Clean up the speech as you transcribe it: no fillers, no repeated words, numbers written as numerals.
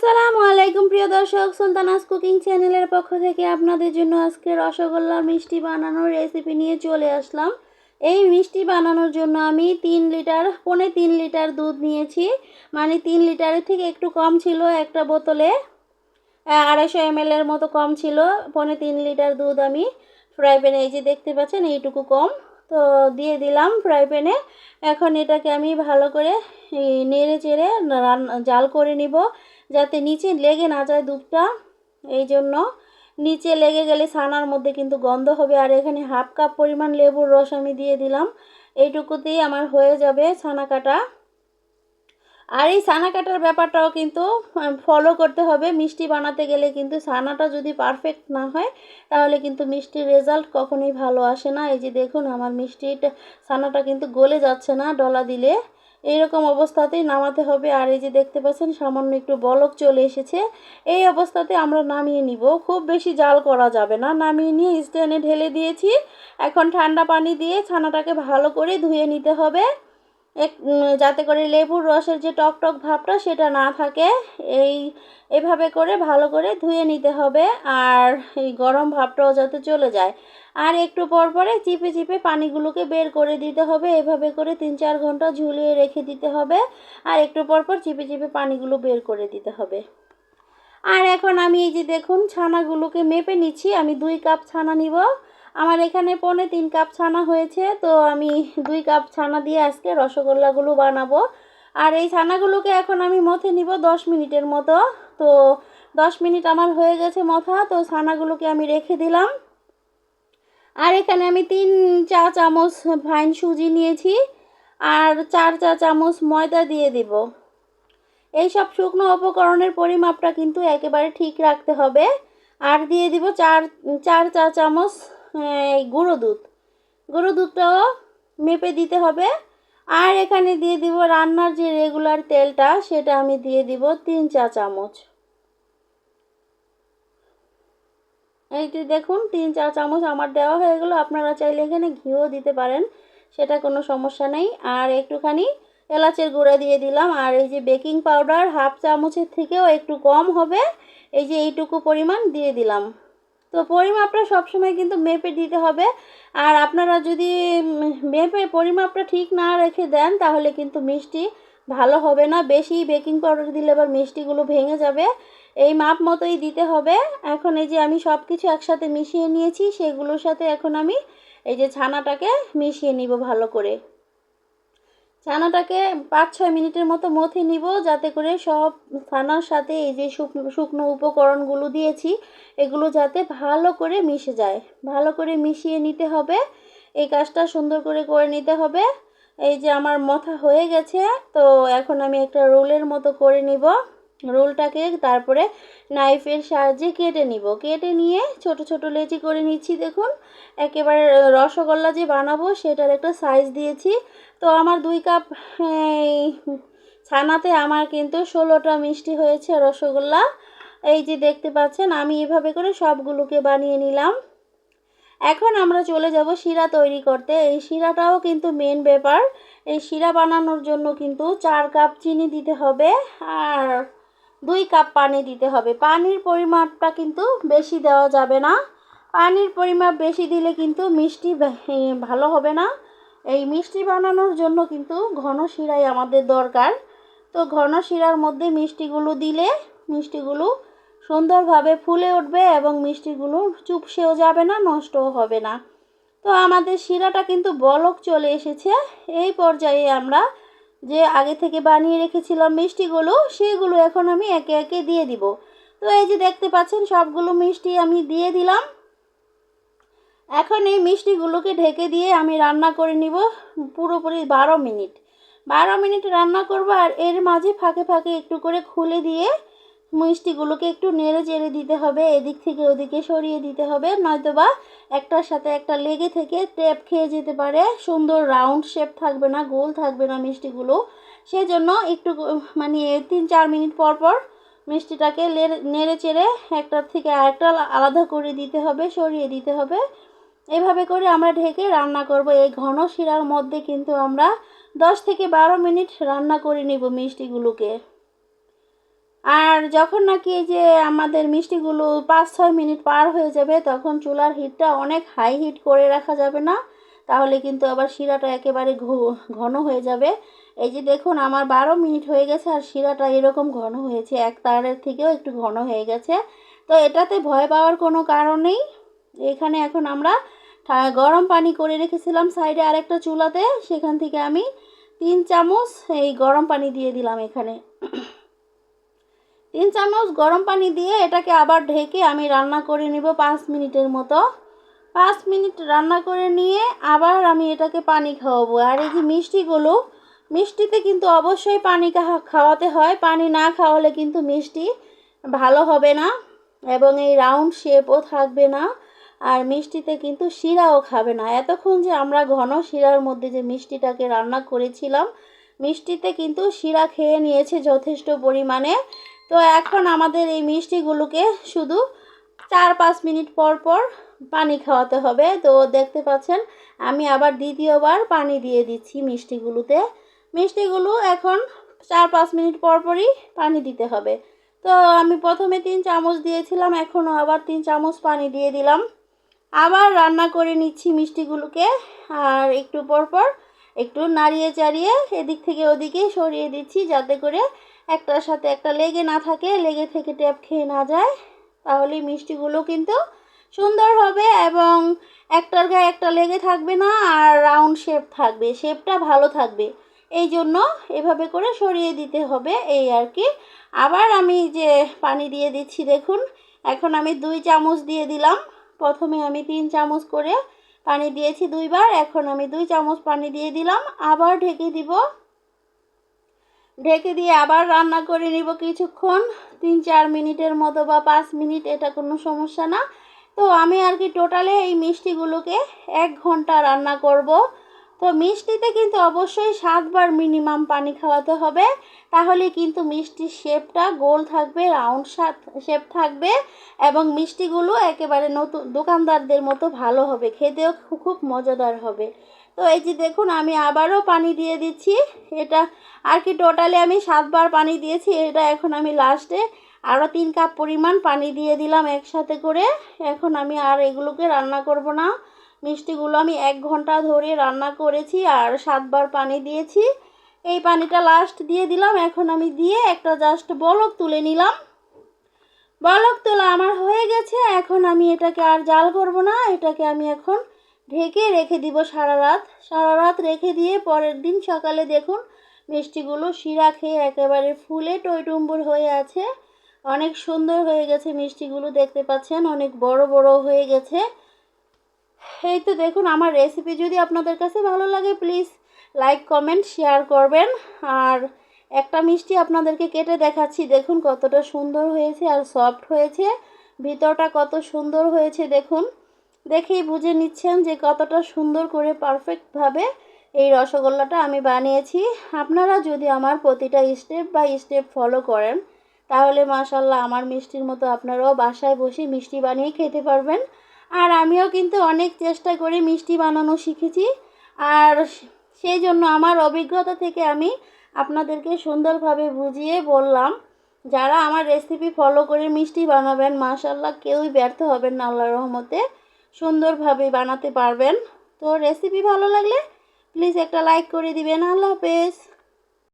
আসসালামু আলাইকুম প্রিয় দর্শক, সুলতানাস কুকিং চ্যানেলের পক্ষ থেকে আপনাদের জন্য আজকে রসগোল্লা মিষ্টি বানানোর রেসিপি নিয়ে চলে আসলাম। এই মিষ্টি বানানোর জন্য আমি 3 লিটার দুধ নিয়েছি। মানে 3 লিটারের থেকে একটু কম ছিল একটা বোতলে, 250 ml এর মতো কম ছিল। 3.5 লিটার দুধ আমি ফ্রাই প্যানে, এই যে দেখতে পাচ্ছেন এইটুকু কম, তো দিয়ে দিলাম ফ্রাই প্যানে। এখন এটাকে আমি ভালো করে নেড়ে চেড়ে জাল করে নিব, যাতে নিচে লেগে না যায় দুধটা। এই জন্য নিচে লেগে গেলে ছানার মধ্যে কিন্তু গন্ধ হবে। আর এখানে 1/2 কাপ পরিমাণ লেবুর রস আমি দিয়ে দিলাম। এইটুকুতেই আমার হয়ে যাবে ছানা কাটা। আর এই ছানা কাটার ব্যাপারটাও কিন্তু ফলো করতে হবে। মিষ্টি বানাতে গেলে কিন্তু ছানাটা যদি পারফেক্ট না হয় তাহলে কিন্তু মিষ্টির রেজাল্ট কখনোই ভালো আসে না। এই যে দেখুন আমার মিষ্টিটা ছানাটা কিন্তু গলে যাচ্ছে না ডলা দিলে, এইরকম অবস্থাতেই নামাতে হবে। আর এই যে দেখতে পাচ্ছেন সামান্য একটু বলক চলে এসেছে, এই অবস্থাতে আমরা নামিয়ে নিব। খুব বেশি জাল করা যাবে না। নামিয়ে নিয়ে স্ট্যান্ডে ঢেলে দিয়েছি। এখন ঠান্ডা পানি দিয়ে ছানাটাকে ভালো করে ধুয়ে নিতে হবে, যাতে করে লেবুর রসের যে টক ভাবটা সেটা না থাকে। এভাবে করে ভালো করে ধুয়ে নিতে হবে, আর এই গরম ভাবটাও যাতে চলে যায়। আর একটু পর পরে চিপে চিপে পানিগুলোকে বের করে দিতে হবে। এভাবে করে 3-4 ঘন্টা ঝুলিয়ে রেখে দিতে হবে, আর একটু পর পর চিপে চিপে পানিগুলো বের করে দিতে হবে। আর এখন আমি এই যে দেখুন ছানাগুলোকে মেপে নিচ্ছি। আমি 2 কাপ ছানা নিব। আমার এখানে 3.25 কাপ ছানা হয়েছে, তো আমি 2 কাপ ছানা দিয়ে আজকে রসগোল্লাগুলো বানাবো। আর এই ছানাগুলোকে এখন আমি মথে নিব 10 মিনিটের মতো। তো 10 মিনিট আমার হয়ে গেছে মথা, তো ছানাগুলোকে আমি রেখে দিলাম। আর এখানে আমি 3 চা চামচ ফাইন সুজি নিয়েছি, আর 4 চা চামচ ময়দা দিয়ে দিব। এই সব শুকনো উপকরণের পরিমাপটা কিন্তু একেবারে ঠিক রাখতে হবে। আর দিয়ে দিব 4 চা চামচ গুঁড়ো দুধ। গুঁড়ো দুধটাও মেপে দিতে হবে। আর এখানে দিয়ে দিব রান্নার যে রেগুলার তেলটা, সেটা আমি দিয়ে দিব 3 চা চামচ। এই যে দেখুন 3 চা চামচ আমার দেওয়া হয়ে গেল। আপনারা চাইলে এখানে ঘিও দিতে পারেন, সেটা কোনো সমস্যা নেই। আর একটুখানি এলাচের গুঁড়া দিয়ে দিলাম। আর এই যে বেকিং পাউডার 1/2 চামচের থেকেও একটু কম হবে, এই যে এইটুকু পরিমাণ দিয়ে দিলাম। তো পরিমাপটা সবসময় কিন্তু মেপে দিতে হবে। আর আপনারা যদি মেপে পরিমাপটা ঠিক না রেখে দেন তাহলে কিন্তু মিষ্টি ভালো হবে না। বেশি বেকিং পাউডার দিলে আবার মিষ্টিগুলো ভেঙে যাবে। এই মাপ মতোই দিতে হবে। এখন এই যে আমি সব কিছু একসাথে মিশিয়ে নিয়েছি, সেগুলোর সাথে এখন আমি এই যে ছানাটাকে মিশিয়ে নিব ভালো করে। ছানাটাকে 5-6 মিনিটের মতো মথে নিব, যাতে করে সব ছানার সাথে এই যে শুকনো উপকরণগুলো দিয়েছি এগুলো যাতে ভালো করে মিশে যায়। ভালো করে মিশিয়ে নিতে হবে, এই কাজটা সুন্দর করে করে নিতে হবে। এই যে আমার মথা হয়ে গেছে, তো এখন আমি একটা রোলের মতো করে নিব। রোলটাকে তারপরে নাইফের সাহায্যে কেটে নিব। কেটে নিয়ে ছোট ছোট লেচি করে নিচ্ছি। দেখুন একেবারে রসগোল্লা যে বানাবো সেটার একটা সাইজ দিয়েছি। তো আমার 2 কাপ ছানাতে আমার কিন্তু 16টা মিষ্টি হয়েছে রসগোল্লা। এই যে দেখতে পাচ্ছেন আমি এভাবে করে সবগুলোকে বানিয়ে নিলাম। এখন আমরা চলে যাব শিরা তৈরি করতে। এই শিরাটাও কিন্তু মেন ব্যাপার। এই শিরা বানানোর জন্য কিন্তু 4 কাপ চিনি দিতে হবে, আর 2 কাপ পানি দিতে হবে। পানির পরিমাপটা কিন্তু বেশি দেওয়া যাবে না। পানির পরিমাপ বেশি দিলে কিন্তু মিষ্টি ভালো হবে না। এই মিষ্টি বানানোর জন্য কিন্তু ঘন শিরাই আমাদের দরকার। তো ঘন শিরার মধ্যে মিষ্টিগুলো দিলে মিষ্টিগুলো সুন্দরভাবে ফুলে উঠবে এবং মিষ্টিগুলো চুপসেও যাবে না, নষ্টও হবে না। তো আমাদের শিরাটা কিন্তু বলক চলে এসেছে। এই পর্যায়ে আমরা যে আগে থেকে বানিয়ে রেখেছিলাম মিষ্টিগুলো, সেগুলো এখন আমি একে একে দিয়ে দিব। তো এই যে দেখতে পাচ্ছেন সবগুলো মিষ্টি আমি দিয়ে দিলাম। এখন এই মিষ্টিগুলোকে ঢেকে দিয়ে আমি রান্না করে নিব পুরোপুরি 12 মিনিট। 12 মিনিট রান্না করব। আর এর মাঝে ফাঁকে ফাঁকে একটু করে খুলে দিয়ে মিষ্টিগুলোকে একটু নেড়ে চেড়ে দিতে হবে, এদিক থেকে ওদিকে সরিয়ে দিতে হবে, নয়তোবা একটার সাথে একটা লেগে থেকে টেপ খেয়ে যেতে পারে। সুন্দর রাউন্ড শেপ থাকবে না, গোল থাকবে না মিষ্টিগুলো। সেজন্য একটু মানে 3-4 মিনিট পর পর মিষ্টিটাকে নেড়ে চেড়ে একটার থেকে আরেকটা আলাদা করে দিতে হবে, সরিয়ে দিতে হবে। এভাবে করে আমরা ঢেকে রান্না করব। এই ঘন শিরার মধ্যে কিন্তু আমরা 10 থেকে 12 মিনিট রান্না করে নেব মিষ্টিগুলোকে। আর যখন নাকি এই যে আমাদের মিষ্টিগুলো 5-6 মিনিট পার হয়ে যাবে তখন চুলার হিটটা অনেক হাই হিট করে রাখা যাবে না, তাহলে কিন্তু আবার শিরাটা একেবারে ঘন হয়ে যাবে। এই যে দেখুন আমার 12 মিনিট হয়ে গেছে আর শিরাটা এরকম ঘন হয়েছে, এক তারের থেকেও একটু ঘন হয়ে গেছে। তো এটাতে ভয় পাওয়ার কোনো কারণ নেই। এখানে এখন আমরা গরম পানি করে রেখেছিলাম সাইডে আরেকটা চুলাতে, সেখান থেকে আমি 3 চামচ এই গরম পানি দিয়ে দিলাম। এখানে 3 চামচ গরম পানি দিয়ে এটাকে আবার ঢেকে আমি রান্না করে নিব 5 মিনিটের মতো। 5 মিনিট রান্না করে নিয়ে আবার আমি এটাকে পানি খাওয়াবো। আর এই যে মিষ্টিতে কিন্তু অবশ্যই পানি খাওয়াতে হয়, পানি না খাওয়ালে কিন্তু মিষ্টি ভালো হবে না এবং এই রাউন্ড শেপও থাকবে না, আর মিষ্টিতে কিন্তু শিরাও খাবে না। এতক্ষণ যে আমরা ঘন শিরার মধ্যে যে মিষ্টিটাকে রান্না করেছিলাম, মিষ্টিতে কিন্তু শিরা খেয়ে নিয়েছে যথেষ্ট পরিমাণে। তো এখন আমাদের এই মিষ্টিগুলোকে শুধু 4-5 মিনিট পর পর পানি খাওয়াতে হবে। তো দেখতে পাচ্ছেন আমি আবার দ্বিতীয়বার পানি দিয়ে দিচ্ছি মিষ্টিগুলো এখন 4-5 মিনিট পর পরই পানি দিতে হবে। তো আমি প্রথমে 3 চামচ দিয়েছিলাম, এখনও আবার 3 চামচ পানি দিয়ে দিলাম। আবার রান্না করে নিচ্ছি মিষ্টিগুলোকে, আর একটু পর পর একটু নাড়িয়ে চাড়িয়ে এদিক থেকে ওদিকে সরিয়ে দিচ্ছি, যাতে করে একটার সাথে একটা লেগে না থাকে, লেগে থেকে ট্যাপ খেয়ে না যায়। তাহলে মিষ্টিগুলো কিন্তু সুন্দর হবে এবং একটার গায়ে একটা লেগে থাকবে না, আর রাউন্ড শেপ থাকবে, শেপটা ভালো থাকবে। এই জন্য এভাবে করে সরিয়ে দিতে হবে, এই আর কি। আবার আমি যে পানি দিয়ে দিচ্ছি দেখুন, এখন আমি 2 চামচ দিয়ে দিলাম। প্রথমে আমি 3 চামচ করে পানি দিয়েছি 2 বার, এখন আমি 2 চামচ পানি দিয়ে দিলাম। আবার ঢেকে দিব, ঢেকে দিয়ে আবার রান্না করে নিব কিছুক্ষণ, 3-4 মিনিটের মতো বা 5 মিনিট, এটা কোনো সমস্যা না। তো আমি আর কি টোটালে এই মিষ্টিগুলোকে 1 ঘন্টা রান্না করব। তো মিষ্টিতে কিন্তু অবশ্যই 7 বার মিনিমাম পানি খাওয়াতে হবে, তাহলে কিন্তু মিষ্টির শেপটা গোল থাকবে, রাউন্ড শেপ থাকবে এবং মিষ্টিগুলো একেবারে নতুন দোকানদারদের মতো ভালো হবে, খেতেও খুব মজাদার হবে। তো এই যে দেখুন আমি আবারও পানি দিয়ে দিচ্ছি, এটা আর কি টোটালি আমি 7 বার পানি দিয়েছি, এটা এখন আমি লাস্টে আরও 3 কাপ পরিমাণ পানি দিয়ে দিলাম একসাথে করে। এখন আমি আর এগুলোকে রান্না করব না, মিষ্টিগুলো আমি 1 ঘন্টা ধরে রান্না করেছি আর 7 বার পানি দিয়েছি, এই পানিটা লাস্ট দিয়ে দিলাম। এখন আমি দিয়ে একটা জাস্ট বলক তুলে নিলাম, বলক তোলা আমার হয়ে গেছে। এখন আমি এটাকে আর জাল করব না, এটাকে আমি এখন ঢেকে রেখে দিব সারা রাত রেখে দিয়ে পরের দিন সকালে দেখুন মিষ্টিগুলো শিরা খেয়ে একেবারে ফুলে টইটুম্বুর হয়ে আছে, অনেক সুন্দর হয়ে গেছে মিষ্টিগুলো, দেখতে পাচ্ছেন অনেক বড় বড় হয়ে গেছে। এই তো দেখুন আমার রেসিপি যদি আপনাদের কাছে ভালো লাগে প্লিজ লাইক কমেন্ট শেয়ার করবেন। আর একটা মিষ্টি আপনাদেরকে কেটে দেখাচ্ছি, দেখুন কতটা সুন্দর হয়েছে আর সফট হয়েছে, ভিতরটা কত সুন্দর হয়েছে দেখুন, দেখেই বুঝে নিচ্ছেন যে কতটা সুন্দর করে পারফেক্টভাবে এই রসগোল্লাটা আমি বানিয়েছি। আপনারা যদি আমার প্রতিটা স্টেপ বাই স্টেপ ফলো করেন তাহলে মাশাআল্লাহ আমার মিষ্টির মতো আপনারাও বাসায় বসে মিষ্টি বানিয়ে খেতে পারবেন। আর আমিও কিন্তু অনেক চেষ্টা করে মিষ্টি বানানো শিখেছি, আর সেই জন্য আমার অভিজ্ঞতা থেকে আমি আপনাদেরকে সুন্দরভাবে বুঝিয়ে বললাম। যারা আমার রেসিপি ফলো করে মিষ্টি বানাবেন মাশাআল্লাহ কেউই ব্যর্থ হবেন না, আল্লাহর রহমতে সুন্দরভাবে বানাতে পারবেন। তো রেসিপি ভালো লাগলে প্লিজ একটা লাইক করে দিবেন। আল্লাহ হাফেজ।